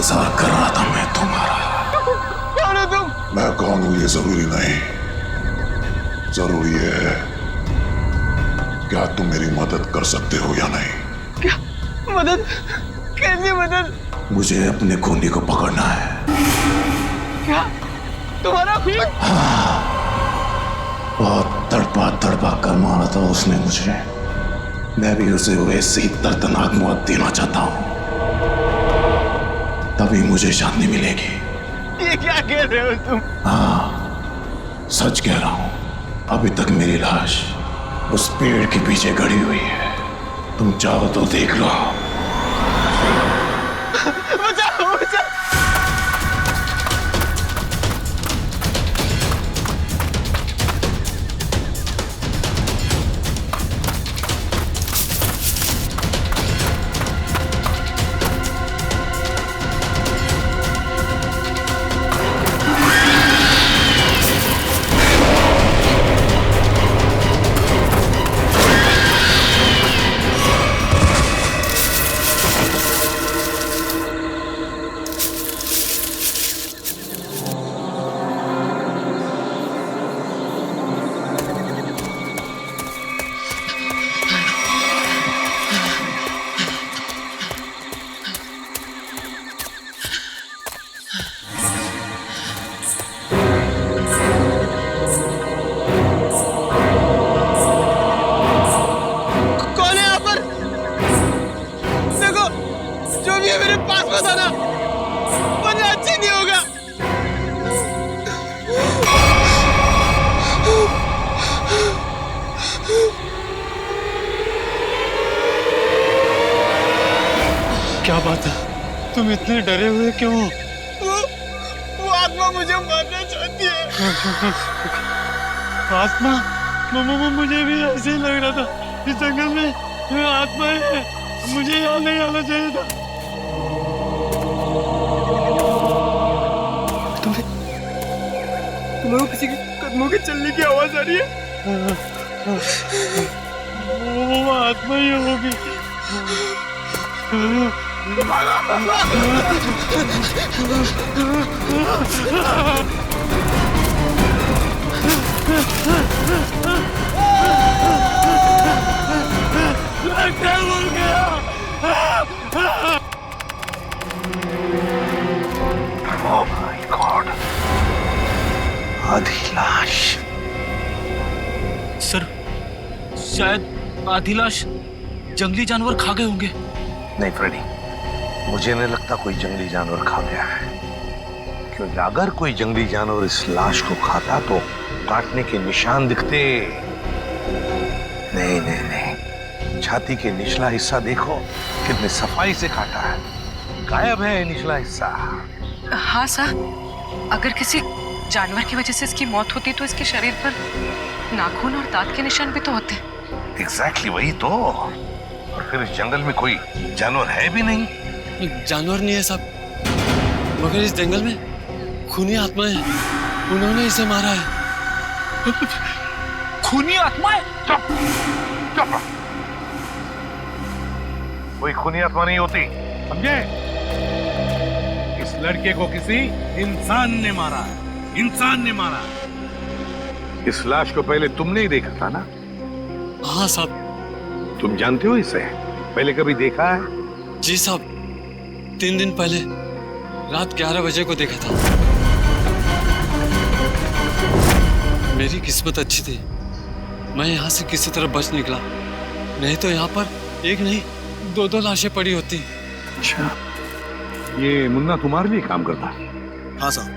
इंतजार कर रहा था मैं तुम्हारा। कौन हो तुम? मैं कौन हूं ये जरूरी नहीं, जरूरी है क्या तुम मेरी मदद कर सकते हो या नहीं। क्या मदद? कैसी मदद? मुझे अपने खूनी को पकड़ना है। क्या तुम्हारा खून? बहुत तड़पा तड़पा कर मारा था उसने मुझे। मैं भी उसे वैसे ही दर्दनाक मौत देना चाहता हूं, तभी मुझे शांति मिलेगी। ये क्या कह रहे हो तुम? हाँ, सच कह रहा हूं। अभी तक मेरी लाश उस पेड़ के पीछे गड़ी हुई है, तुम चाहो तो देख लो। बचाओ बचाओ। मेरे पास मत आना, वरना अच्छा नहीं होगा। क्या बात है, तुम इतने डरे हुए क्यों हो? वो आत्मा मुझे मारना चाहती है। आत्मा? मुझे भी ऐसे ही लग रहा था। इस जंगल में आत्मा है, मुझे यहाँ नहीं आना चाहिए था। तुम्हें किसी के कदमों के चलने की आवाज आ रही है? वो आत्मा ही होगी। लगता भूल गया। Oh my God! आधी लाश। सर, शायद आधी लाश जंगली जानवर खा गए होंगे। नहीं फ्रेडी, मुझे नहीं लगता कोई जंगली जानवर खा गया है, क्योंकि अगर कोई जंगली जानवर इस लाश को खाता तो काटने के निशान दिखते। नहीं नहीं नहीं, छाती के निचला हिस्सा देखो, कितने सफाई से काटा है, गायब है निचला हिस्सा। हाँ सर, अगर किसी जानवर की वजह से इसकी मौत होती तो इसके शरीर पर नाखून और दांत के निशान भी तो होते। एग्जैक्टली वही तो। और फिर इस जंगल में कोई जानवर है भी नहीं। जानवर नहीं है साहब, मगर इस जंगल में खूनी आत्माएं हैं, उन्होंने इसे मारा है। खूनी आत्माएं? चुप चुप, कोई खूनी आत्मा नहीं होती, समझे? इस लड़के को किसी इंसान ने मारा है, इंसान ने मारा है। इस लाश को पहले तुमने ही देखा था ना? हाँ साहब। तुम जानते हो इसे? पहले कभी देखा है? जी साहब, 3 दिन पहले रात 11 बजे को देखा था। मेरी किस्मत अच्छी थी, मैं यहाँ से किसी तरह बच निकला, नहीं तो यहाँ पर एक नहीं 2 लाशें पड़ी होती। अच्छा, ये मुन्ना तुम्हारे लिए काम करता? हाँ साहब,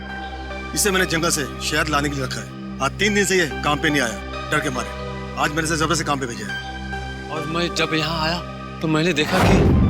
इसे मैंने जंगल से शहद लाने के लिए रखा है। आज 3 दिन से ये काम पे नहीं आया, डर के मारे। आज मैंने इसे जबरदस्ती काम पे भेजा है। और मैं जब यहाँ आया तो मैंने देखा कि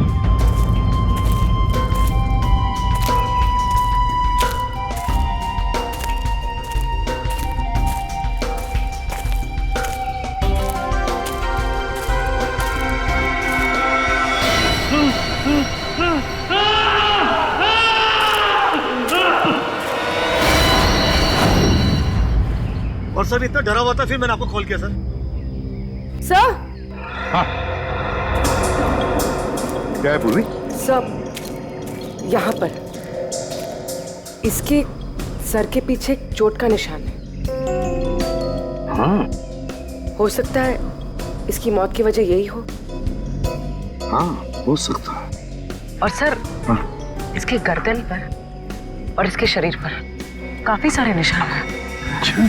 और सर इतना डरा हुआ था, फिर मैंने आपको कॉल किया सर। सर। हाँ। क्या है पूरी? सब यहाँ पर इसके सर के पीछे एक चोट का निशान है। हाँ हो सकता है इसकी मौत की वजह यही हो। हाँ, हो सकता है। और सर, इसके गर्दन पर और इसके शरीर पर काफी सारे निशान हैं। अच्छा,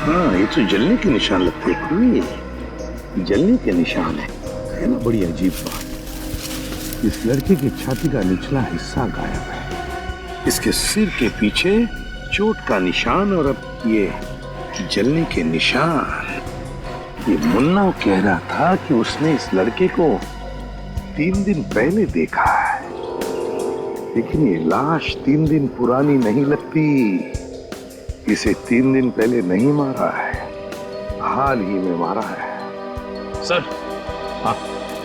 हाँ, ये तो जलने के निशान लगते हैं। कोई जलने के निशान है ना? बड़ी अजीब बात। इस लड़के की छाती का निचला हिस्सा गायब है, इसके सिर के पीछे चोट का निशान, और अब ये जलने के निशान। ये मुन्ना कह रहा था कि उसने इस लड़के को 3 दिन पहले देखा है, लेकिन ये लाश 3 दिन पुरानी नहीं लगती। इसे 3 दिन पहले नहीं मारा है, हाल ही में मारा है। सर, हाँ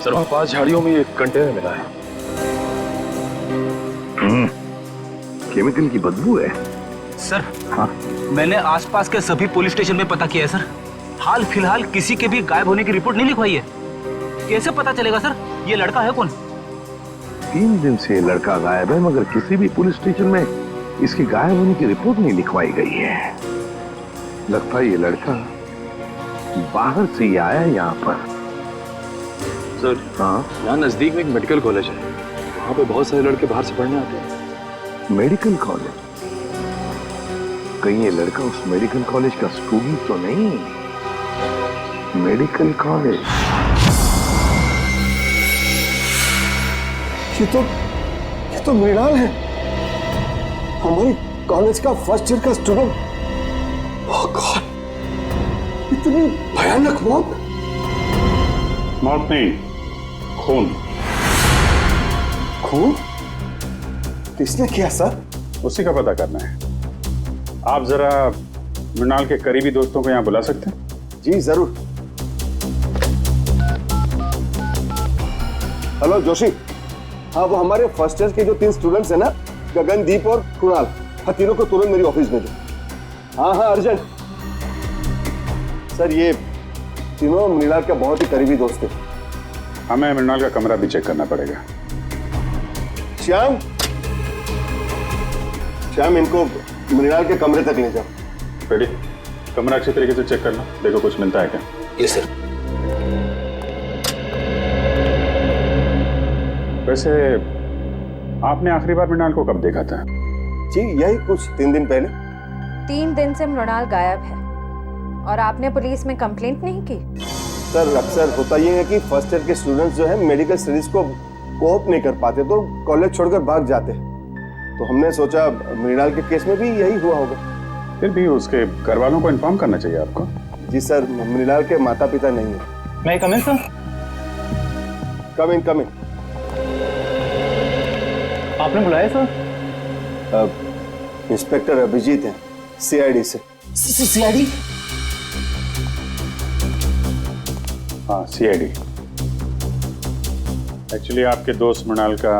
सर, वहाँ पास झाड़ियों में एक कंटेनर मिला है। केमिकल की बदबू है सर। हाँ, मैंने आसपास के सभी पुलिस स्टेशन में पता किया है सर। हाल फिलहाल किसी के भी गायब होने की रिपोर्ट नहीं लिखवाई है। कैसे पता चलेगा सर ये लड़का है कौन? 3 दिन से ये लड़का गायब है, मगर किसी भी पुलिस स्टेशन में इसके गायब होने की रिपोर्ट नहीं लिखवाई गई है। लगता है ये लड़का बाहर से ही आया है यहाँ पर। सर, हाँ, यहाँ नजदीक में एक मेडिकल कॉलेज है, वहाँ पे बहुत सारे लड़के बाहर से पढ़ने आते हैं। Medical college? कहीं ये लड़का उस मेडिकल कॉलेज का स्टूडेंट तो नहीं? मेडिकल कॉलेज, ये तो मृणाल है, हमारे कॉलेज का फर्स्ट ईयर का स्टूडेंट। ओह गॉड, इतनी भयानक मौत। मौत नहीं, खून। खून? किसने किया सर? उसी का पता करना है। आप जरा मृणाल के करीबी दोस्तों को यहाँ बुला सकते हैं? जी जरूर। हेलो जोशी। हाँ, वो हमारे फर्स्ट ईयर के जो 3 स्टूडेंट्स हैं ना, गगनदीप और कुणाल, हाँ तीनों को तुरंत मेरी ऑफिस भेजो। हाँ हाँ, अर्जेंट। सर, ये तीनों मृणाल का बहुत ही करीबी दोस्त है। हमें मृणाल का कमरा भी चेक करना पड़ेगा। श्याम, इनको मृणाल के कमरे तक ले जाओ। रेडी? कमरा अच्छी तरीके से चेक करना, देखो कुछ मिलता है क्या। Yes sir. वैसे आपने आखिरी बार मृणाल को कब देखा था? जी यही कुछ 3 दिन पहले। 3 दिन से मृणाल गायब है और आपने पुलिस में कंप्लेंट नहीं की? सर, अक्सर होता ये है कि फर्स्ट ईयर के स्टूडेंट्स जो है मेडिकल स्टडीज को कोप नहीं कर पाते तो कॉलेज छोड़कर भाग जाते हैं। तो हमने सोचा मृणाल के केस में भी यही हुआ होगा। फिर भी उसके घर वालों को इन्फॉर्म करना चाहिए आपको। जी सर, मृणाल के माता पिता नहीं है। मैं कम इन सर? कम इन। आपने बुलाया सर? इंस्पेक्टर अभिजीत हैं, CID से। CID? हाँ, CID। एक्चुअली आपके दोस्त मृणाल का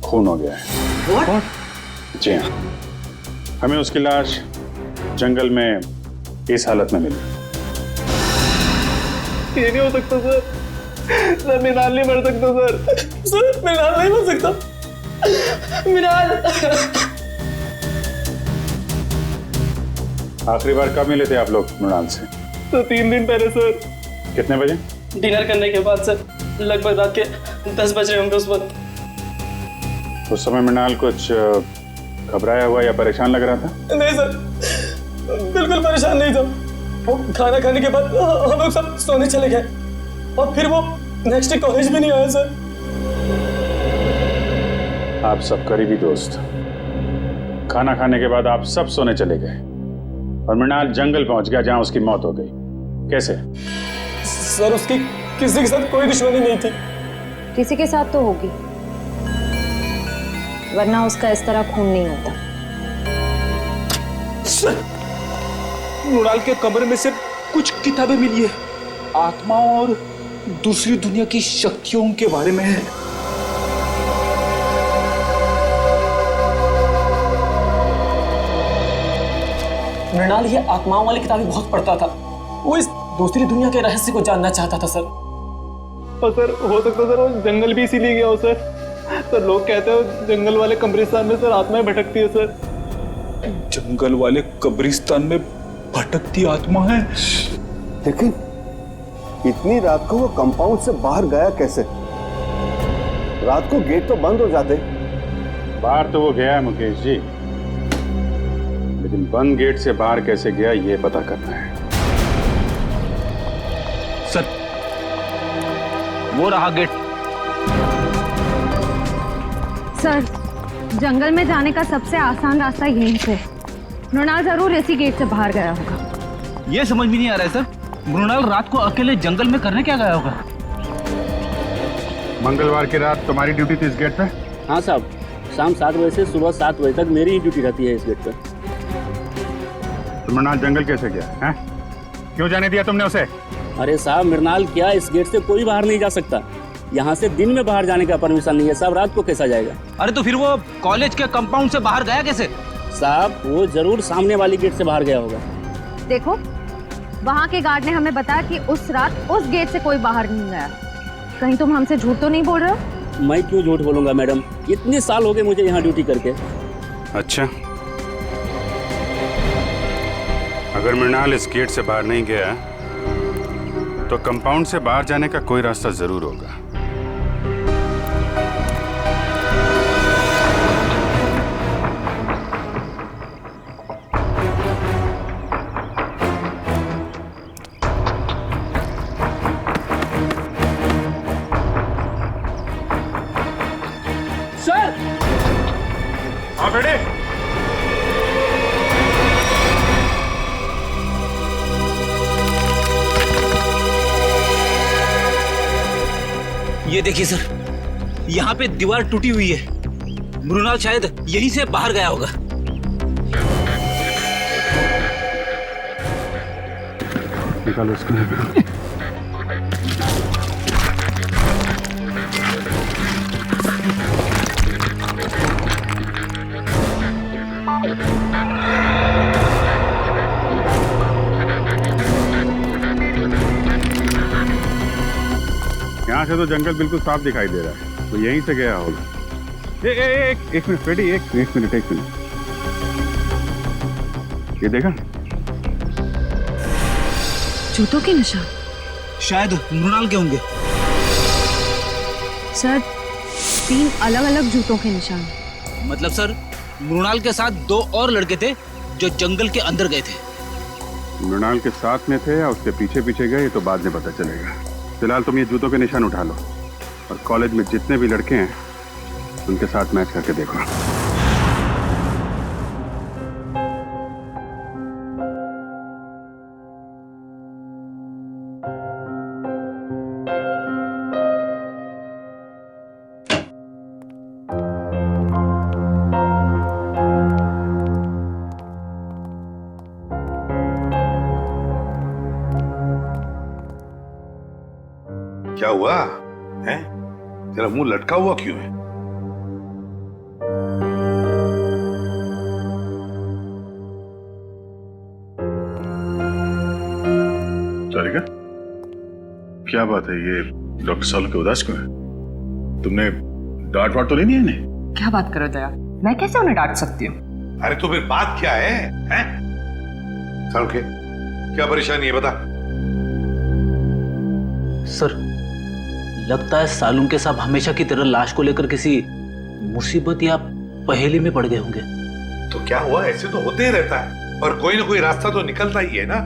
खून हो गया है। What? जी हाँ, हमें उसकी लाश जंगल में इस हालत में मिली। ये नहीं हो सकता सर, मृणाल नहीं मर सकता सर, मृणाल नहीं मर सकता, मृणाल। आखिरी बार कब मिले थे आप लोग मृणाल से? तो 3 दिन पहले सर। कितने बजे? डिनर करने के बाद सर, लगभग रात के 10 बज रहे होंगे उस वक्त। उस समय मृणाल कुछ घबराया हुआ या परेशान लग रहा था? नहीं सर, बिल्कुल परेशान नहीं था। वो खाना खाने के बाद हम लोग सब सोने चले गए और फिर वो नेक्स्ट डे कॉलेज भी नहीं आया सर। आप सब करीबी दोस्त, खाना खाने के बाद आप सब सोने चले गए और मृणाल जंगल पहुंच गया जहां उसकी मौत हो गई। कैसे? सर, उसकी किसी के साथ कोई दुश्मनी नहीं थी। किसी के साथ तो होगी, वरना उसका इस तरह खून नहीं होता। सर, मृणाल के कमरे में से कुछ किताबें मिली है, आत्माओं और दूसरी दुनिया की शक्तियों के बारे में है। मृणाल ये आत्माओं वाली किताबें बहुत पढ़ता था। वो इस दूसरी दुनिया के रहस्य को जानना चाहता था सर। और सर, हो सकता सर वो जंगल भी इसीलिए गया हो सर, तो लोग कहते हैं जंगल वाले कब्रिस्तान में सर आत्माएं भटकती है सर। जंगल वाले कब्रिस्तान में भटकती आत्मा है। लेकिन इतनी रात को वो कंपाउंड से बाहर गया कैसे? रात को गेट तो बंद हो जाते। बाहर तो वो गया है मुकेश जी, लेकिन बंद गेट से बाहर कैसे गया ये पता करना है। सर वो रहा गेट। सर, जंगल में जाने का सबसे आसान रास्ता यहीं से। मृणाल जरूर इसी गेट से बाहर गया होगा। ये समझ में नहीं आ रहा है सर, मृणाल रात को अकेले जंगल में करने क्या गया होगा? मंगलवार की रात तुम्हारी ड्यूटी थी इस गेट पे? हाँ साहब, शाम 7 बजे से सुबह 7 बजे तक मेरी ही ड्यूटी रहती है इस गेट पे। तो मृणाल जंगल कैसे गया है? क्यों जाने दिया तुमने उसे? अरे साहब, मृणाल क्या, इस गेट से कोई बाहर नहीं जा सकता। यहाँ से दिन में बाहर जाने का परमिशन नहीं है साहब, रात को कैसा जाएगा? अरे तो फिर वो कॉलेज के कंपाउंड से बाहर गया कैसे? साहब वो जरूर सामने वाली गेट से बाहर गया होगा। देखो, वहाँ के गार्ड ने हमें बताया कि उस रात उस गेट से कोई बाहर नहीं गया। कहीं तुम हमसे झूठ तो नहीं बोल रहे हो? मैं क्यों झूठ बोलूंगा मैडम, इतने साल हो गए मुझे यहाँ ड्यूटी करके। अच्छा, अगर मृणाल इस गेट से बाहर नहीं गया तो कंपाउंड से बाहर जाने का कोई रास्ता जरूर होगा। सर! हाँ बेटे। ये देखिए सर, यहाँ पे दीवार टूटी हुई है। मृणाल शायद यहीं से बाहर गया होगा। निकालो इसको। यहाँ से तो जंगल बिल्कुल साफ दिखाई दे रहा है, तो यहीं से गया होगा। एक मिनट बेटी, एक मिनट। ये देखा? जूतों के निशान शायद मृणाल के होंगे। सर, 3 अलग अलग जूतों के निशान। मतलब सर, मृणाल के साथ 2 और लड़के थे जो जंगल के अंदर गए थे। मृणाल के साथ में थे या उसके पीछे पीछे गए, तो बाद में पता चलेगा। फिलहाल तुम ये जूतों के निशान उठा लो और कॉलेज में जितने भी लड़के हैं उनके साथ मैच करके देखो। क्या हुआ है? तेरा मुंह लटका हुआ क्यों है? सारिका, क्या बात है? ये डॉक्टर सालू के उदास क्यों है? तुमने डांट वाट तो नहीं दी इन्हें? क्या बात करो दया, मैं कैसे उन्हें डांट सकती हूँ? अरे तो फिर बात क्या है? सालू के क्या परेशानी है, बता। सर, लगता है सालून के साहब हमेशा की तरह लाश को लेकर किसी मुसीबत या पहेली में पड़ गए होंगे। तो क्या हुआ? ऐसे तो होते ही रहता है, और कोई ना कोई रास्ता तो निकलता ही है ना।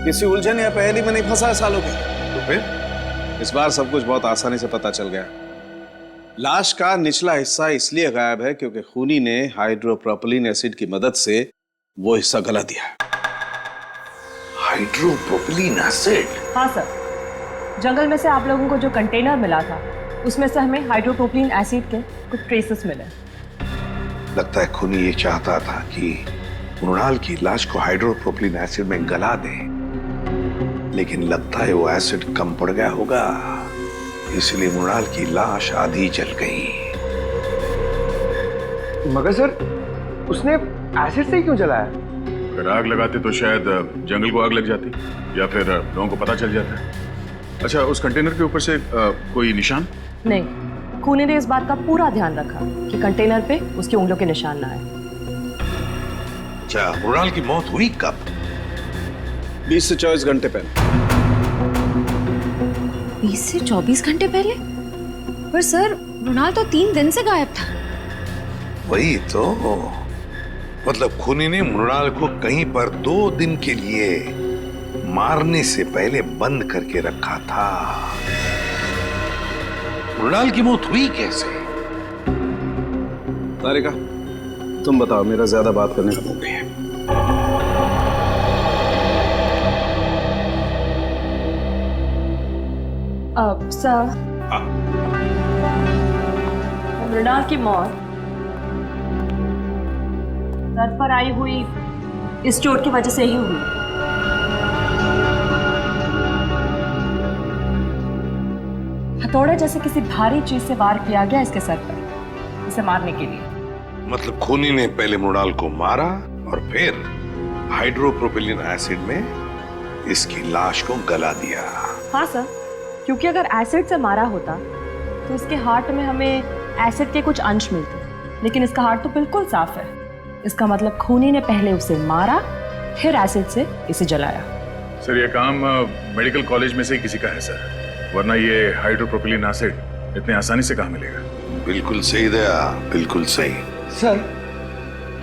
किसी उलझन या पहेली में नहीं फंसा है सालों के। तो फिर इस बार सब कुछ बहुत आसानी से पता चल गया। लाश का निचला हिस्सा इसलिए गायब है क्योंकि खूनी ने हाइड्रोप्रोपिलीन एसिड की मदद से वो हिस्सा गला दिया। हाइड्रोप्रोपिलीन एसिड? हाँ सर, जंगल में से आप लोगों को जो कंटेनर मिला था उसमें से हमें हाइड्रोप्रोपिलीन एसिड के कुछ ट्रेसेस मिले। लगता है खूनी ये चाहता था कि मृणाल की लाश को हाइड्रोप्रोपिलीन एसिड में गला दे, लेकिन लगता है वो एसिड कम पड़ गया होगा, इसलिए मृणाल की लाश आधी जल गई। मगर सर, उसने एसिड से क्यों जलाया? अगर आग लगाते तो शायद जंगल को आग लग जाती या फिर लोगों को पता चल जाता। अच्छा, उस कंटेनर के ऊपर से कोई निशान? नहीं, खूनी ने इस बात का पूरा ध्यान रखा कि कंटेनर पे उसकी उंगलियों के निशान ना आए। अच्छा, मृणाल की मौत हुई कब? 20 से 24 घंटे पहले। 20 से 24 घंटे पहले? पर सर, मृणाल तो 3 दिन से गायब था। वही तो, मतलब खूनी ने मृणाल को कहीं पर 2 दिन के लिए मारने से पहले बंद करके रखा था। मृणाल की मौत हुई कैसे? तारिका, तुम बताओ, मेरा ज्यादा बात करने का मूड नहीं है। सर, मृणाल की मौत सर पर आई हुई इस चोट की वजह से ही हुई। हथौड़े जैसे किसी भारी चीज से वार किया गया इसके सर पर, इसे मारने के लिए। मतलब खूनी ने पहले मृणाल को मारा और फिर हाइड्रोप्रोपिलीन एसिड में इसकी लाश को गला दिया। हाँ सर, क्योंकि अगर एसिड से मारा होता तो इसके हार्ट में हमें एसिड के कुछ अंश मिलते, लेकिन इसका हार्ट तो बिल्कुल साफ है। इसका मतलब खूनी ने पहले उसे मारा, फिर एसिड से इसे जलाया। सर, ये काम मेडिकल कॉलेज में से ही किसी का है सर, वरना ये हाइड्रोप्रोपिलीन एसिड इतने आसानी से कहाँ मिलेगा? बिल्कुल सही दया, बिल्कुल सही। सर,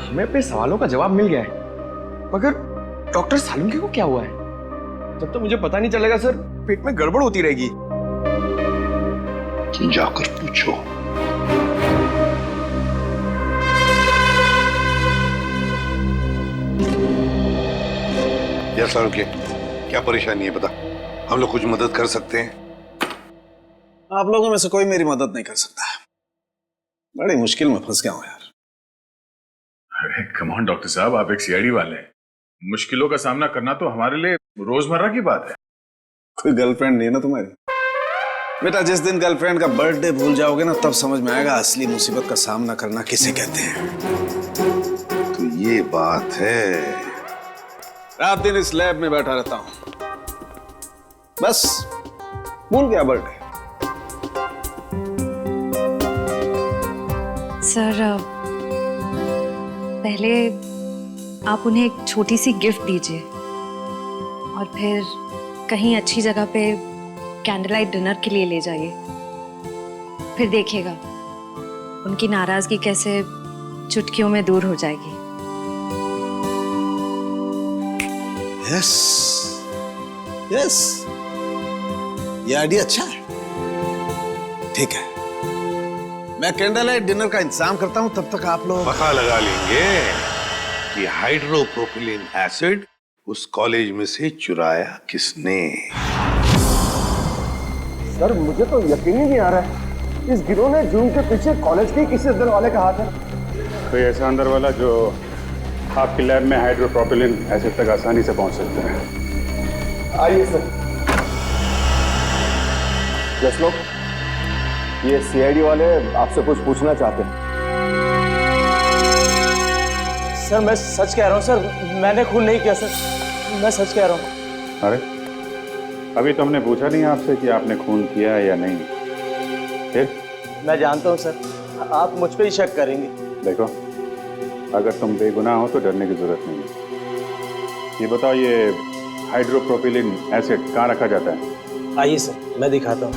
हमें अपने सवालों का जवाब मिल गया है, मगर डॉक्टर सालुंके को क्या हुआ है? जब तक मुझे पता नहीं चलेगा सर, पेट में गड़बड़ होती रहेगी। जाकर पूछो। या सालुंके, क्या परेशानी है बता, हम लोग कुछ मदद कर सकते हैं? आप लोगों में से कोई मेरी मदद नहीं कर सकता। बड़ी मुश्किल में फंस गया हूं यार। अरे कम ऑन डॉक्टर साहब, आप एक सीआईडी वाले हैं, मुश्किलों का सामना करना तो हमारे लिए रोजमर्रा की बात है। कोई गर्लफ्रेंड नहीं है ना तुम्हारी? बेटा, जिस दिन गर्लफ्रेंड का बर्थडे भूल जाओगे ना, तब समझ में आएगा असली मुसीबत का सामना करना किसे कहते हैं। तो ये बात है। रात दिन इस लैब में बैठा रहता हूं, बस भूल गया बर्थडे। सर, पहले आप उन्हें एक छोटी सी गिफ्ट दीजिए और फिर कहीं अच्छी जगह पे कैंडल लाइट डिनर के लिए ले जाइए। फिर देखिएगा उनकी नाराजगी कैसे चुटकियों में दूर हो जाएगी। यस, यस, ये आइडिया अच्छा है। ठीक है, मैं कैंडल लाइट डिनर का इंतजाम करता हूं, तब तक आप लोग पता लगा लेंगे कि हाइड्रोप्रोपिलीन एसिड उस कॉलेज में से चुराया किसने। सर, मुझे तो यकीन ही नहीं आ रहा है, इस गिरोह ने जूम के पीछे कॉलेज के किसी अंदर वाले का हाथ है। कोई ऐसा अंदर वाला जो आपकी लैब में हाइड्रोप्रोपिलीन एसिड तक आसानी से पहुंच सकते हैं। आइए सर। जस लोग, ये सीआईडी वाले आपसे कुछ पूछना चाहते हैं। सर, मैं सच कह रहा हूँ सर, मैंने खून नहीं किया सर, मैं सच कह रहा हूँ। अरे, अभी तो हमने पूछा नहीं आपसे कि आपने खून किया है या नहीं। फिर मैं जानता हूँ सर, आप मुझ पे ही शक करेंगे। देखो, अगर तुम बेगुनाह हो तो डरने की जरूरत नहीं है। ये बताओ, ये हाइड्रोप्रोपिलीन एसिड कहाँ रखा जाता है? आइए सर, मैं दिखाता हूँ।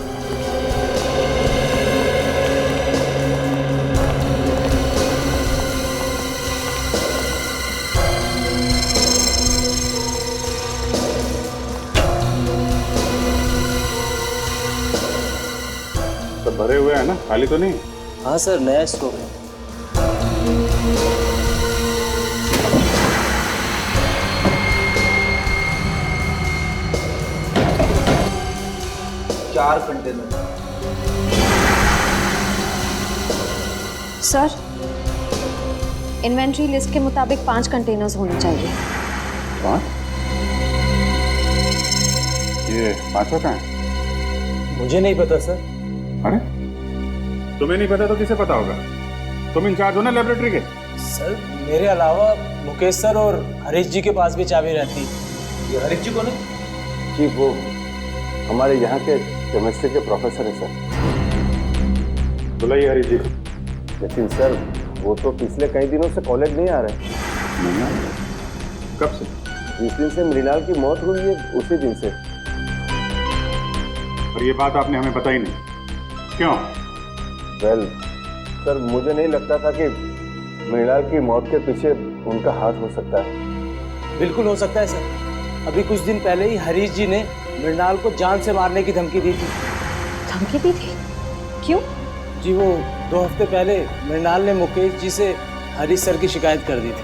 सब भरे हुए हैं ना, खाली तो नहीं? हाँ सर, नया स्टॉक है। चार कंटेनर। सर, इन्वेंट्री लिस्ट के मुताबिक 5 कंटेनर्स होने चाहिए। 5? ये 5 कहाँ है? मुझे नहीं पता सर। अरे, तुम्हें नहीं पता तो किसे पता होगा? तुम इंचार्ज हो ना लेबोरेटरी के। सर, मेरे अलावा मुकेश सर और हरीश जी के पास भी चाबी रहती है। ये हरीश जी कौन है? जी, वो हमारे यहाँ के केमिस्ट्री के प्रोफेसर हैं सर। बुलाइए हरीश जी को। लेकिन सर वो तो पिछले कई दिनों से कॉलेज नहीं आ रहे। नहीं आ रहे? कब से? जिस दिन से मृणाल की मौत हुई है उसी दिन से। और ये बात आपने हमें बताई नहीं, क्यों? वेल सर, मुझे नहीं लगता था कि मृणाल की मौत के पीछे उनका हाथ हो सकता है। बिल्कुल हो सकता है सर। अभी कुछ दिन पहले ही हरीश जी ने मृणाल को जान से मारने की धमकी दी थी। धमकी दी थी? क्यों? जी वो 2 हफ्ते पहले मृणाल ने मुकेश जी से हरीश सर की शिकायत कर दी थी।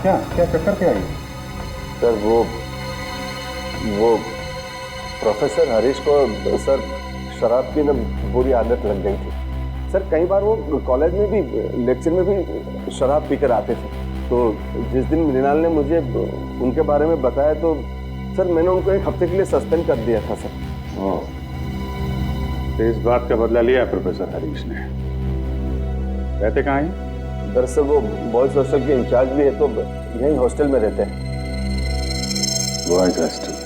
क्या क्या चक्कर क्या है? सर वो प्रोफेसर हरीश को सर शराब की न बुरी आदत लग गई थी। सर कई बार वो कॉलेज में भी लेक्चर में भी शराब पीकर आते थे। तो जिस दिन मृणाल ने मुझे उनके बारे में बताया तो सर मैंने उनको 1 हफ्ते के लिए सस्पेंड कर दिया था सर। तो इस बात का बदला लिया प्रोफेसर हरीश ने। रहते कहाँ हैं? दरअसल वो बॉयज हॉस्टल के इंचार्ज भी है, तो यहीं हॉस्टल में रहते हैं। Boys hostel.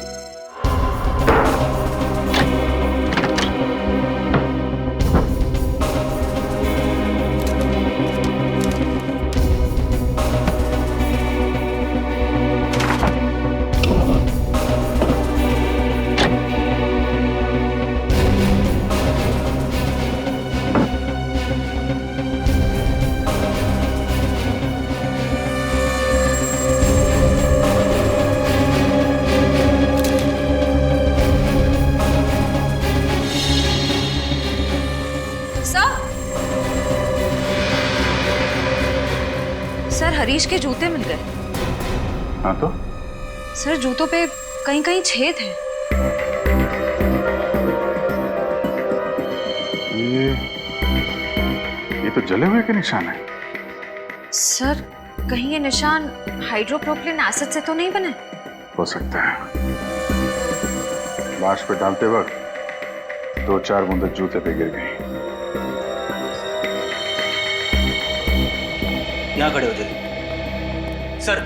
सर हरीश के जूते मिल गए। हाँ तो? सर जूतों पे कहीं कहीं छेद है। ये तो जले हुए के निशान है। सर कहीं ये निशान हाइड्रोप्रोपिलीन एसिड से तो नहीं बने? हो सकता है। लाश पे डालते वक्त 2-4 बूंदें जूते पे गिर गई। यहाँ खड़े हो जाइए। सर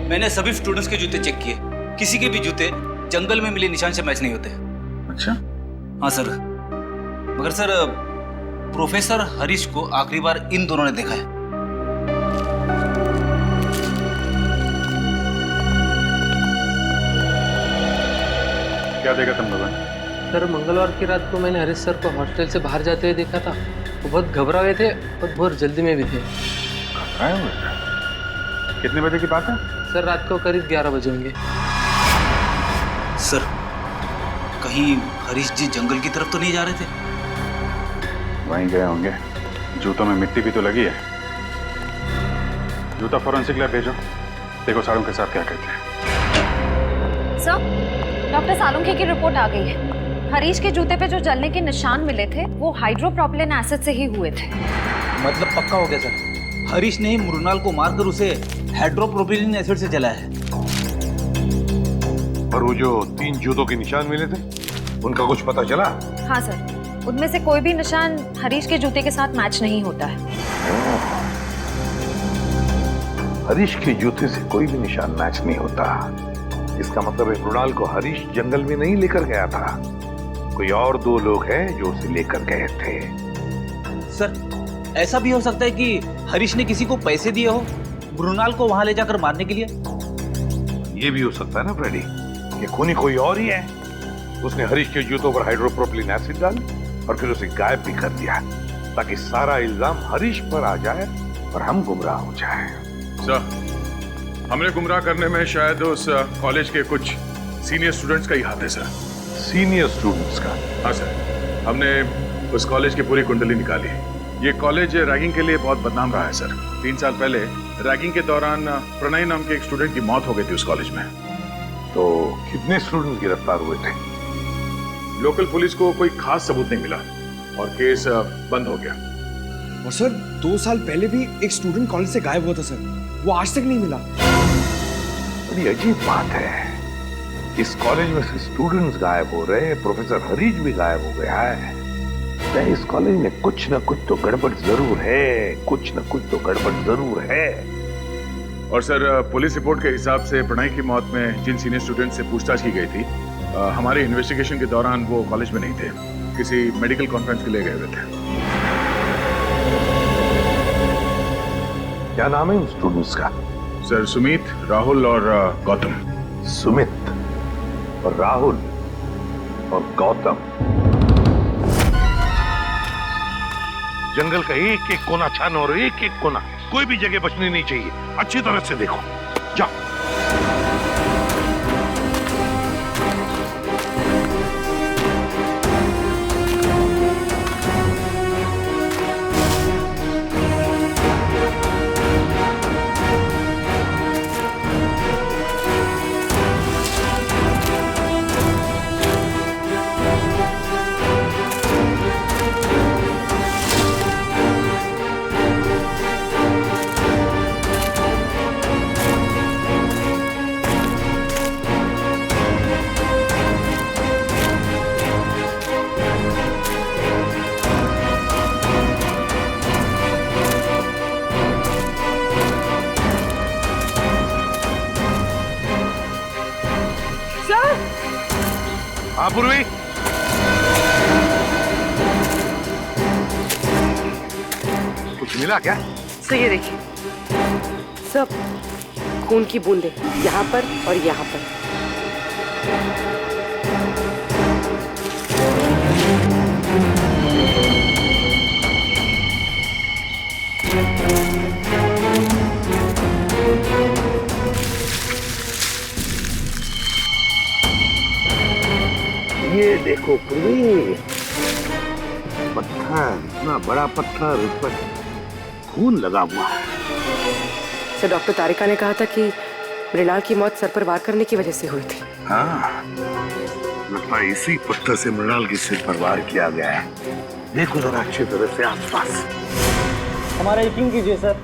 मैंने सभी स्टूडेंट्स के जूते चेक किए, किसी के भी जूते जंगल में मिले निशान से मैच नहीं होते। अच्छा? हाँ सर, मगर सर प्रोफेसर हरीश को आखिरी बार इन दोनों ने देखा है। क्या देखा तुम लोगों ने? सर मंगलवार की रात को मैंने हरीश सर को हॉस्टल से बाहर जाते हुए देखा था। वो बहुत घबरा हुए थे और बहुत जल्दी में भी थे। घबराए हुए थे? कितने बजे की बात है? सर रात को करीब 11 बजे होंगे। सर कहीं हरीश जी जंगल की तरफ तो नहीं जा रहे थे? वहीं गए होंगे। जूतों में मिट्टी भी तो लगी है। जूता फॉरेंसिक लैब भेजो, देखो साड़ों के साथ क्या करते हैं। सर डॉक्टर सालुंखे की रिपोर्ट आ गई है। हरीश के जूते पे जो जलने के निशान मिले थे वो हाइड्रोप्रोपिलीन एसिड से ही हुए थे। मतलब पक्का हो गया सर, हरीश ने ही मृणाल को मारकर उसे हाइड्रोप्रोपिलीन एसिड से जलाया है। और वो जो 3 जूतों के निशान मिले थे उनका कुछ पता चला? हाँ सर, उनमें से कोई भी निशान हरीश के जूते के साथ मैच नहीं होता है। हरीश के जूते से कोई भी निशान मैच नहीं होता। इसका मतलब है मृणाल को हरीश जंगल में नहीं लेकर गया था, कोई और 2 लोग हैं जो उसे लेकर गए थे। सर ऐसा भी हो सकता है कि हरीश ने किसी को पैसे दिए हो मृणाल को वहां ले जाकर मारने के लिए। ये भी हो सकता है ना फ्रेडी, कि खूनी कोई और ही है। उसने हरीश के जूतों पर हाइड्रोप्रोपिलीन एसिड डाल और फिर उसे गायब भी कर दिया, ताकि सारा इल्जाम हरीश पर आ जाए और हम गुमराह हो जाए। सर हमने गुमराह करने में शायद उस कॉलेज के कुछ सीनियर स्टूडेंट्स का ही हाथ है सर। सीनियर स्टूडेंट्स का? हाँ सर, हमने उस कॉलेज की पूरी कुंडली निकाली। ये कॉलेज रैगिंग के लिए बहुत बदनाम रहा है सर। 3 साल पहले रैगिंग के दौरान प्रणय नाम के एक स्टूडेंट की मौत हो गई थी उस कॉलेज में। तो कितने स्टूडेंट गिरफ्तार हुए थे? लोकल पुलिस को कोई खास सबूत नहीं मिला और केस बंद हो गया। और सर 2 साल पहले भी एक स्टूडेंट कॉलेज से गायब हुआ था सर, वो आज तक नहीं मिला। बड़ी अजीब बात है, इस कॉलेज में से स्टूडेंट्स गायब हो रहे हैं, प्रोफेसर हरीश भी गायब हो गया है। इस कॉलेज में कुछ न कुछ तो गड़बड़ जरूर है, कुछ न कुछ तो गड़बड़ जरूर है। और सर पुलिस रिपोर्ट के हिसाब से प्रणय की मौत में जिन सीनियर स्टूडेंट से पूछताछ की गई थी, हमारे इन्वेस्टिगेशन के दौरान वो कॉलेज में नहीं थे। किसी मेडिकल कॉन्फ्रेंस के लिए गए हुए थे। क्या नाम है उन स्टूडेंट्स का? सर सुमित, राहुल और गौतम। सुमित और राहुल और गौतम। जंगल का एक एक कोना छानो और एक एक कोना, कोई भी जगह बचनी नहीं चाहिए। अच्छी तरह से देखो, जाओ। हाँ पूर्वी, कुछ मिला क्या? सर ये देखिए, सब खून की बूंदें यहाँ पर और यहाँ पर। ये देखो पूर्वी, पत्थर, इतना बड़ा पत्थर, उस पर खून लगा हुआ है। सर डॉक्टर तारिका ने कहा था कि मृणाल की मौत सर पर वार करने की वजह से हुई थी। हाँ, लगता है इसी पत्थर से मृणाल के सिर पर वार किया गया है। देखो जरा अच्छी तरह से आसपास। हमारा यकीन कीजिए सर,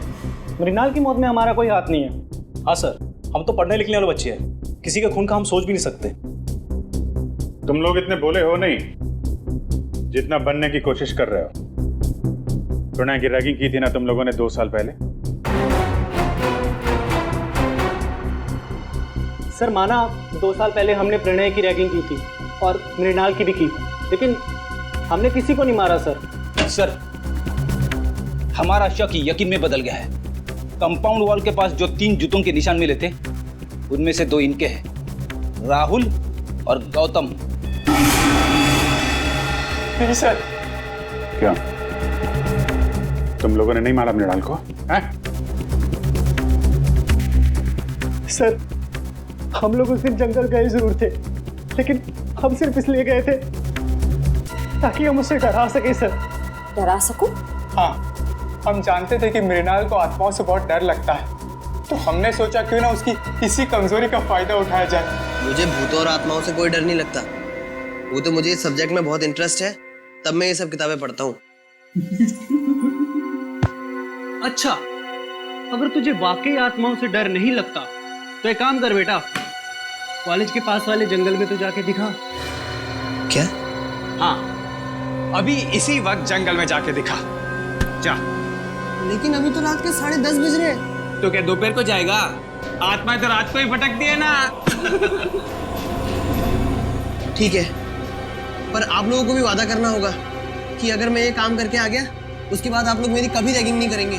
मृणाल की मौत में हमारा कोई हाथ नहीं है। हाँ सर, हम तो पढ़ने लिखने वाले बच्चे हैं, किसी के खून का हम सोच भी नहीं सकते। तुम लोग इतने भोले हो नहीं जितना बनने की कोशिश कर रहे हो। प्रणय की रैगिंग की थी ना तुम लोगों ने 2 साल पहले। सर माना 2 साल पहले हमने प्रणय की रैगिंग की थी और मृणाल की भी की, लेकिन हमने किसी को नहीं मारा सर। सर हमारा शक यकीन में बदल गया है। कंपाउंड वॉल के पास जो 3 जूतों के निशान मिले थे, उनमें से 2 इनके हैं, राहुल और गौतम। नहीं सर। क्या तुम लोगों ने नहीं मारा मृणाल को? हैं? सर हम लोग उस दिन जंगल गए जरूर थे, लेकिन हम सिर्फ इसलिए गए थे ताकि हम उसे डरा सके सर। डरा सको? हाँ, हम जानते थे कि मृणाल को आत्माओं से बहुत डर लगता है, तो हमने सोचा क्यों ना उसकी इसी कमजोरी का फायदा उठाया जाए। मुझे भूतों और आत्माओं से कोई डर नहीं लगता। वो तो मुझे इस सब्जेक्ट में बहुत इंटरेस्ट है, तब मैं ये सब किताबें पढ़ता हूँ। अच्छा, अगर तुझे वाकई आत्माओं से डर नहीं लगता तो एक काम कर बेटा, कॉलेज के पास वाले जंगल में तो जाके दिखा। क्या? हाँ, अभी इसी वक्त जंगल में जाके दिखा। जा। लेकिन अभी तो रात के 10:30 बज रहे हैं। तो क्या दोपहर को जाएगा? आत्माएं तो रात को ही भटकती है ना। ठीक है, पर आप लोगों को भी वादा करना होगा कि अगर मैं ये काम करके आ गया, उसके बाद आप लोग मेरी कभी रैगिंग नहीं करेंगे।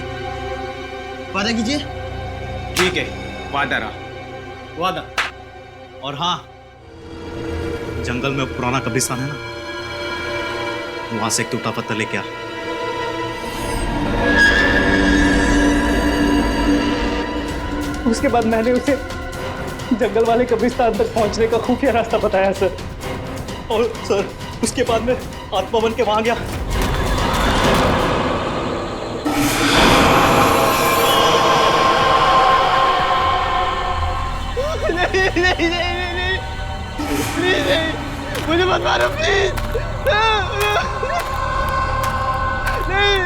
वादा कीजिए। ठीक है, वादा रहा। वादा। और हाँ, जंगल में पुराना कब्रिस्तान है ना, वहां से एक टूटा पत्थर लेके आ। उसके बाद मैंने उसे जंगल वाले कब्रिस्तान तक पहुंचने का खुफिया रास्ता बताया सर, और सर उसके बाद मैं आत्मा बन के वहां गया। नहीं, मुझे मत मारो प्लीज। नहीं।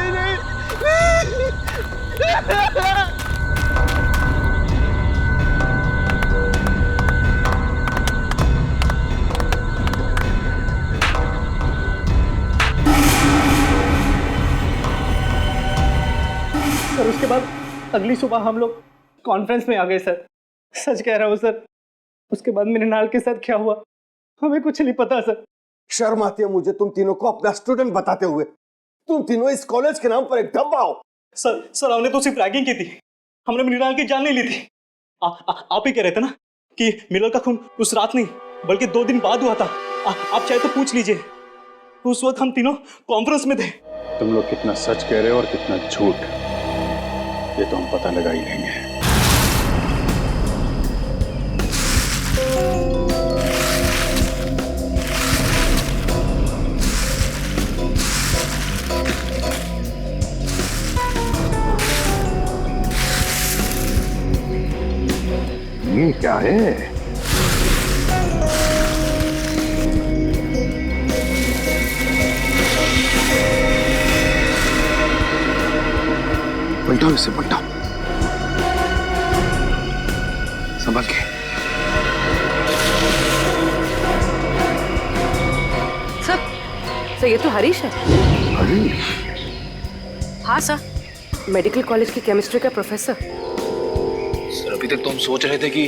सर उसके बाद अगली सुबह हम लोग कॉन्फ्रेंस में आ गए सर। सच कह रहा हूँ सर, उसके बाद मृणाल के साथ क्या हुआ हमें कुछ नहीं पता सर। शर्म आती है मुझे तुम तीनों को अपना स्टूडेंट बताते हुए। तुम तीनों इस कॉलेज के नाम पर एक डब्बा हो। सर हमने तो सिर्फ रैगिंग की थी, हमने मृणाल की जान नहीं ली थी। आप ही कह रहे थे ना कि मृणाल का खून उस रात नहीं बल्कि 2 दिन बाद हुआ था। आप चाहे तो पूछ लीजिए, उस वक्त हम तीनों कॉन्फ्रेंस में थे। तुम लोग कितना सच कह रहे हो और कितना झूठ, ये तो हम पता लगा ही लेंगे। ये क्या है? पलटाओ इसे, पलटाओ। संभल के। सर ये तो हरीश है। हरीश? हाँ सर, मेडिकल कॉलेज की केमिस्ट्री का प्रोफेसर। सर अभी तक तो हम सोच रहे थे कि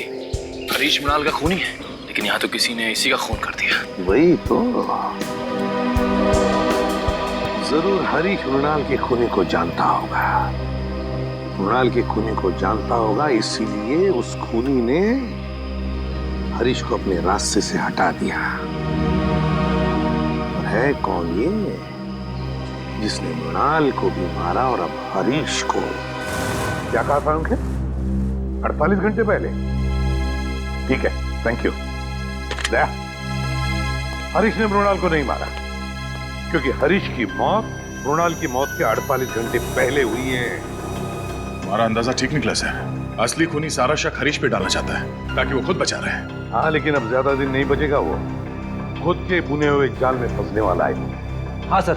हरीश मृणाल का खूनी है, लेकिन यहाँ तो किसी ने इसी का खून कर दिया। वही तो, जरूर हरीश मृणाल के खूनी को जानता होगा। मृणाल के खूनी को जानता होगा, इसीलिए उस खूनी ने हरीश को अपने रास्ते से हटा दिया। और है कौन ये जिसने मृणाल को भी मारा और अब हरीश को? क्या कहा था उनके? 48 घंटे पहले? ठीक है, थैंक यू। दया, हरीश ने मृणाल को नहीं मारा, क्योंकि हरीश की मौत मृणाल की मौत के 48 घंटे पहले हुई है। हमारा अंदाजा ठीक निकला सर। असली खूनी सारा शक हरीश पे डालना चाहता है ताकि वो खुद बचा रहे। हाँ, लेकिन अब ज्यादा दिन नहीं बचेगा, वो खुद के बुने हुए जाल में फंसने वाला है। हाँ सर,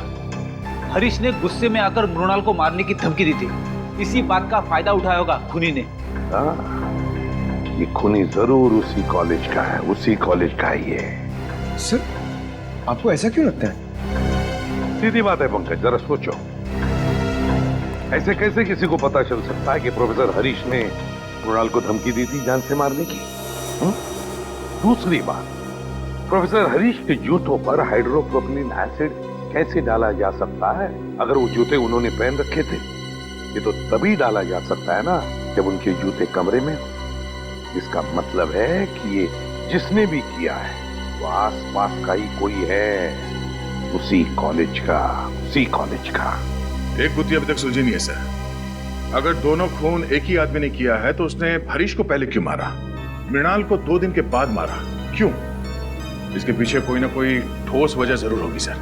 हरीश ने गुस्से में आकर मृणाल को मारने की धमकी दी थी। इसी बात का फायदा उठाया होगा खूनी ने। ये खूनी जरूर उसी कॉलेज का है, उसी कॉलेज का ही है। सर आपको ऐसा क्यों लगता है? सीधी बात है पंकज, जरा सोचो, ऐसे कैसे किसी को पता चल सकता है कि प्रोफेसर हरीश ने मृणाल को धमकी दी थी जान से मारने की? दूसरी बात, प्रोफेसर हरीश के जूतों पर हाइड्रोप्रोपिलीन एसिड कैसे डाला जा सकता है? अगर वो जूते उन्होंने पहन रखे थे, ये तो तभी डाला जा सकता है ना जब उनके जूते कमरे में हो। इसका मतलब है कि ये जिसने भी किया है वो आसपास का ही कोई है, उसी कॉलेज का, उसी कॉलेज का। एक बुद्धि अभी तक सुलझी नहीं है सर। अगर दोनों खून एक ही आदमी ने किया है तो उसने हरीश को पहले क्यों मारा, मृणाल को 2 दिन के बाद मारा क्यों? इसके पीछे कोई ना कोई ठोस वजह जरूर होगी सर।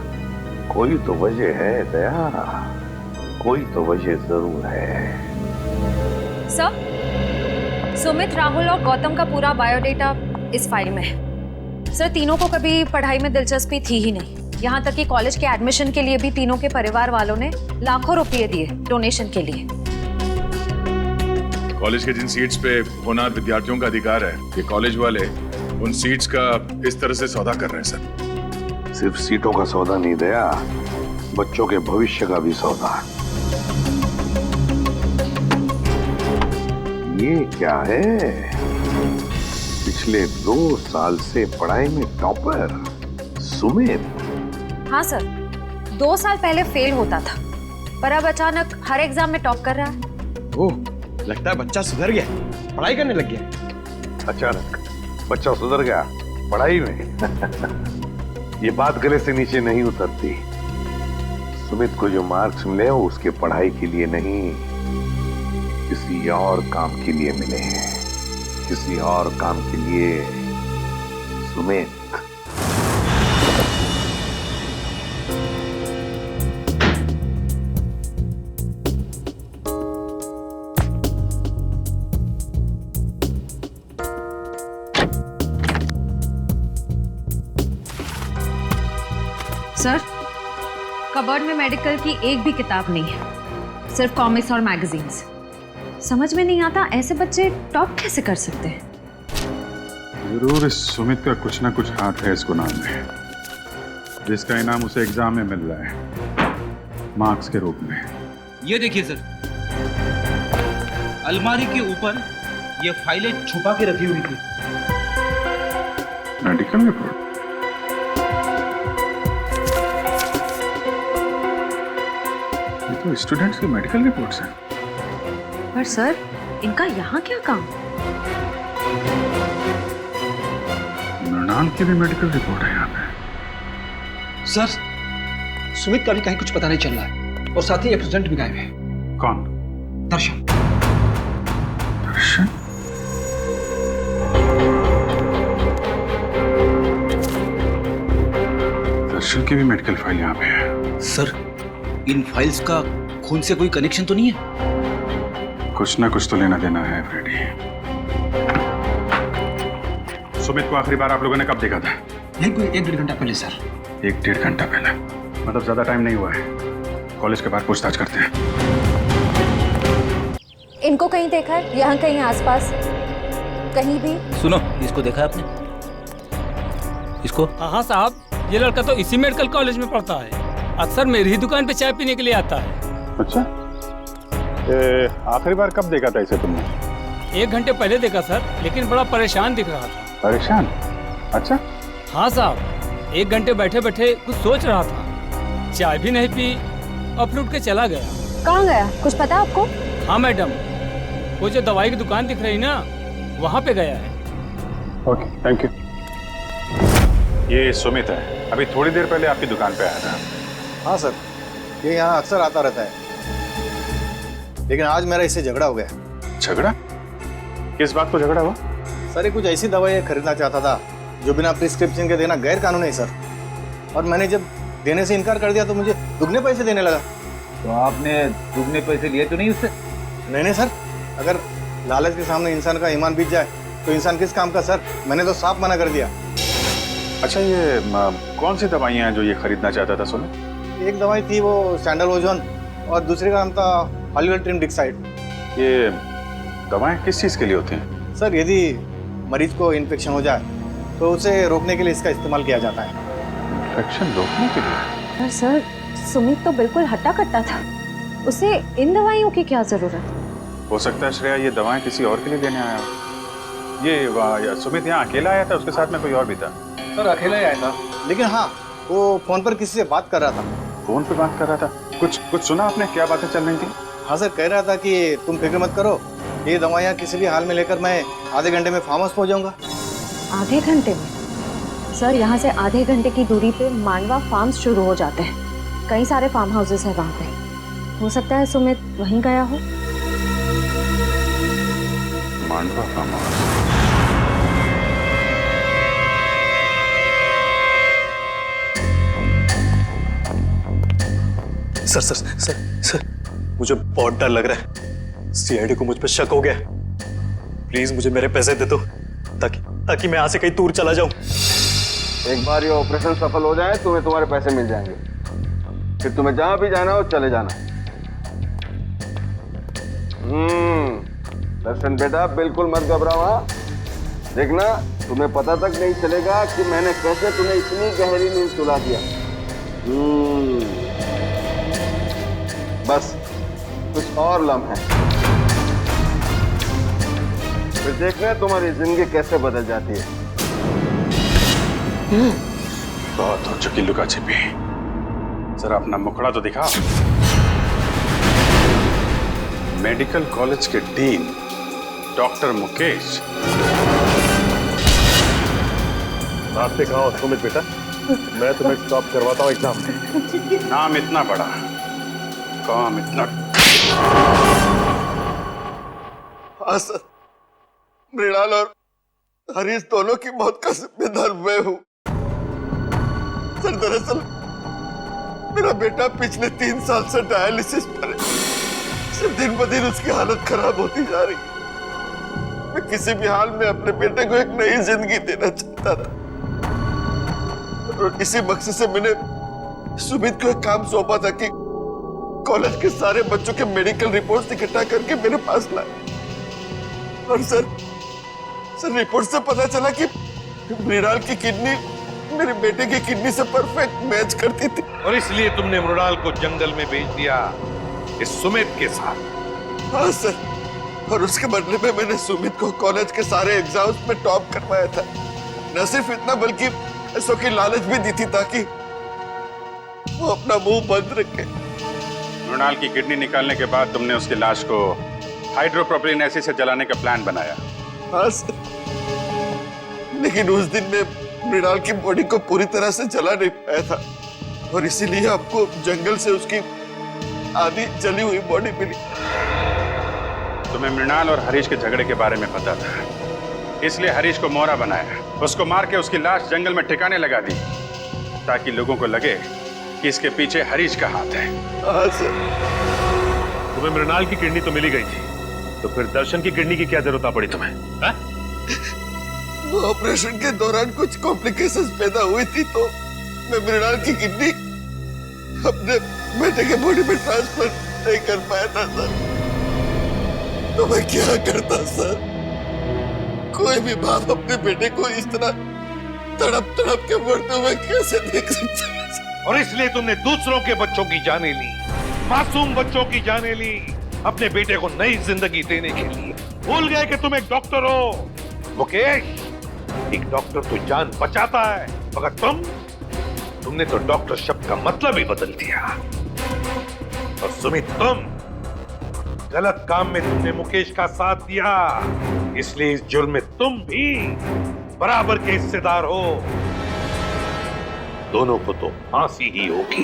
कोई तो वजह है दया, कोई तो वजह जरूर है। सर, सुमित, राहुल और गौतम का पूरा बायोडेटा इस फाइल में है। सर तीनों को कभी पढ़ाई में दिलचस्पी थी ही नहीं, यहाँ तक कि कॉलेज के एडमिशन के लिए भी तीनों के परिवार वालों ने लाखों रुपए दिए डोनेशन के लिए। कॉलेज के जिन सीट्स पे होनहार विद्यार्थियों का अधिकार है, ये कॉलेज वाले उन सीट्स का इस तरह से सौदा कर रहे हैं सर। सिर्फ सीटों का सौदा नहीं दया, बच्चों के भविष्य का भी सौदा। ये क्या है? पिछले 2 साल से पढ़ाई में टॉपर सुमित। हाँ सर, 2 साल पहले फेल होता था, पर अब अचानक हर एग्जाम में टॉप कर रहा है। ओह, लगता है बच्चा सुधर गया, पढ़ाई करने लग गया। अचानक बच्चा सुधर गया पढ़ाई में? ये बात गले से नीचे नहीं उतरती। सुमित को जो मार्क्स मिले वो उसके पढ़ाई के लिए नहीं, किसी और काम के लिए मिले हैं, किसी और काम के लिए। सुमित, सर, कबर्ड में मेडिकल की एक भी किताब नहीं है, सिर्फ कॉमिक्स और मैगजीन्स। समझ में नहीं आता ऐसे बच्चे टॉप कैसे कर सकते हैं। जरूर इस सुमित का कुछ ना कुछ हाथ है इस गुनाह में, जिसका इनाम उसे एग्जाम में मिल रहा है मार्क्स के रूप में। ये देखिए सर, अलमारी के ऊपर ये फाइलें छुपा के रखी हुई थी। Medical report? तो स्टूडेंट्स की मेडिकल रिपोर्ट्स हैं। पर सर इनका यहाँ क्या काम? मृणाल की भी मेडिकल रिपोर्ट है यहाँ पे। सर, सुमित का भी कहीं कुछ पता नहीं चल रहा है और साथ ही एक स्टूडेंट भी गायब है। कौन? दर्शन। दर्शन? दर्शन की भी मेडिकल फाइल यहाँ पे है। सर, इन फाइल्स का खून से कोई कनेक्शन तो नहीं है? कुछ ना कुछ तो लेना देना है फ्रेडी। सुमित को आखिरी बार आप लोगों ने कब देखा था? नहीं, कोई 1-1.5 घंटा पहले सर। 1-1.5 घंटा पहले? मतलब ज्यादा टाइम नहीं हुआ है। कॉलेज के बाहर पूछताछ करते हैं। इनको कहीं देखा है? यहाँ कहीं आसपास कहीं भी? सुनो, इसको देखा है आपने? इसको? हाँ साहब, ये लड़का तो इसी मेडिकल कॉलेज में पढ़ता है। अक्सर मेरी ही दुकान पे चाय पीने के लिए आता है। अच्छा, आखिरी बार कब देखा था इसे तुमने? 1 घंटे पहले देखा सर, लेकिन बड़ा परेशान दिख रहा था। परेशान? अच्छा। हाँ साहब, 1 घंटे बैठे बैठे कुछ सोच रहा था, चाय भी नहीं पी और फिर उठ के चला गया। कहाँ गया, कुछ पता आपको? हाँ मैडम, वो जो दवाई की दुकान दिख रही ना, वहाँ पे गया है। Okay, thank you. ये सुमित है, अभी थोड़ी देर पहले आपकी दुकान पे आया था। हाँ सर, ये यहाँ अक्सर आता रहता है, लेकिन आज मेरा इससे झगड़ा हो गया। झगड़ा? किस बात को झगड़ा हुआ? सर, ये कुछ ऐसी दवाई खरीदना चाहता था जो बिना प्रिस्क्रिप्शन के देना गैर कानूनी है सर, और मैंने जब देने से इनकार कर दिया तो मुझे दुगने पैसे देने लगा। तो आपने दुगने पैसे लिए तो नहीं उससे? नहीं सर, अगर लालच के सामने इंसान का ईमान बीत जाए तो इंसान किस काम का सर, मैंने तो साफ मना कर दिया। अच्छा, ये कौन सी दवाइयाँ हैं जो ये खरीदना चाहता था सुमित? एक दवाई थी वो सैंडलओजोन और दूसरी का नाम था हॉलीवेल्ट्रिन डिक्साइड। ये दवाएं किस चीज़ के लिए होती हैं? सर, यदि मरीज को इन्फेक्शन हो जाए तो उसे रोकने के लिए इसका इस्तेमाल किया जाता है। इन्फेक्शन रोकने के लिए? पर सर, सुमित तो बिल्कुल हट्टा कट्टा था, उसे इन दवाइयों की क्या जरूरत? हो सकता है श्रेया ये दवाएं किसी और के लिए देने आया हो। ये सुमित यहाँ अकेला आया था, उसके साथ में कोई और भी था? सर, अकेला ही आया था, लेकिन हाँ, वो फोन पर किसी से बात कर रहा था। फोन पे बात कर रहा था? कुछ सुना आपने? क्या बातें चल रही थी? हाँ सर, कह रहा था कि तुम फिक्र मत करो, ये दवाइयाँ किसी भी हाल में लेकर मैं आधे घंटे में फार्म हाउस पहुँच जाऊँगा। आधे घंटे में? सर, यहाँ से आधे घंटे की दूरी पे मांडवा फार्म्स शुरू हो जाते हैं। कई सारे फार्म हाउसेस हैं वहाँ पे। हो सकता है सुमित वहीं गया हो। Mandwa farm house? Sir sir sir sir, मुझे बहुत डर लग रहा है। सीआईडी को मुझ पर शक हो गया। प्लीज मुझे मेरे पैसे दे दो, ताकि मैं यहाँ से कहीं दूर चला जाऊं। एक बार ये ऑपरेशन सफल हो जाए तुम्हें तुम्हारे पैसे मिल जाएंगे, फिर तुम्हें जहां भी जाना हो चले जाना। दर्शन बेटा, बिल्कुल मत घबराओ। हाँ, देखना तुम्हें पता तक नहीं चलेगा कि मैंने कैसे तुम्हें इतनी गहरी नींद सुला दिया। बस कुछ और लम्हे, फिर देखना तुम्हारी जिंदगी कैसे बदल जाती है। बहुत हो चुकी लुका छिपी, जरा अपना मुखड़ा तो दिखाओ। मेडिकल कॉलेज के डीन डॉक्टर मुकेश। बात दिखाओ सुमित बेटा, मैं तुम्हें स्टॉप करवाता हूँ एग्जाम में। नाम इतना बड़ा, काम इतना। हाँ सर, मृणाल और हरीश दोनों की मौत का जिम्मेदार मैं हूं। सर, दरअसल मेरा बेटा पिछले 3 साल से डायलिसिस पर है। सर, दिन ब दिन उसकी हालत खराब होती जा रही है। मैं किसी भी हाल में अपने बेटे को एक नई जिंदगी देना चाहता था, और इसी मकसद से मैंने सुमित को एक काम सौंपा था कि कॉलेज के सारे बच्चों के मेडिकल रिपोर्ट्स इकट्ठा करके मेरे पास लाए। और सर, रिपोर्ट से पता चला कि मृणाल की किडनी मेरे बेटे की किडनी से परफेक्ट मैच करती थी। और इसलिए तुमने मृणाल को जंगल में भेज दिया इस सुमित के साथ। हाँ सर, और उसके बदले में मैंने सुमित को कॉलेज के सारे एग्जाम्स में टॉप करवाया था। न सिर्फ इतना बल्कि पैसों की लालच भी दी थी ताकि वो अपना मुंह बंद रखे। मृणाल की किडनी निकालने के बाद तुमने उसकी लाश को हाइड्रोप्रोपिलीन एसिड से जलाने का प्लान बनाया। हाँ सर, लेकिन उस दिन में मृणाल की बॉडी को पूरी तरह से जला नहीं पाया था और इसीलिए आपको जंगल से उसकी आधी जली हुई बॉडी मिली। तुम्हें मृणाल और हरीश के झगड़े के बारे में पता था, इसलिए हरीश को मोहरा बनाया, उसको मार के उसकी लाश जंगल में ठिकाने लगा दी ताकि लोगों को लगे कि इसके पीछे हरीश का हाथ है। हाँ सर। तुम्हें मृणाल की किडनी तो मिली गई थी, तो फिर दर्शन की किडनी की क्या जरूरत पड़ी तुम्हें? हा? वो ऑपरेशन के दौरान कुछ कॉम्प्लिकेशंस पैदा हुई थी, तो मैं मृणाल की किडनी अपने बेटे के बॉडी में ट्रांसफर नहीं कर पाया था सर। तो मैं क्या करता सर? कोई भी बाप अपने बेटे को इस तरह तड़प तड़प के मरते हुए कैसे देख सकता है? और इसलिए तुमने दूसरों के बच्चों की जानें ली, मासूम बच्चों की जानें ली, अपने बेटे को नई जिंदगी देने के लिए। भूल गए कि तुम एक डॉक्टर हो मुकेश। एक डॉक्टर तो जान बचाता है, मगर तुमने तो डॉक्टर शब्द का मतलब ही बदल दिया। और सुमित, तुम गलत काम में तुमने मुकेश का साथ दिया, इसलिए इस जुर्म में तुम भी बराबर के हिस्सेदार हो। दोनों को तो फांसी ही होगी।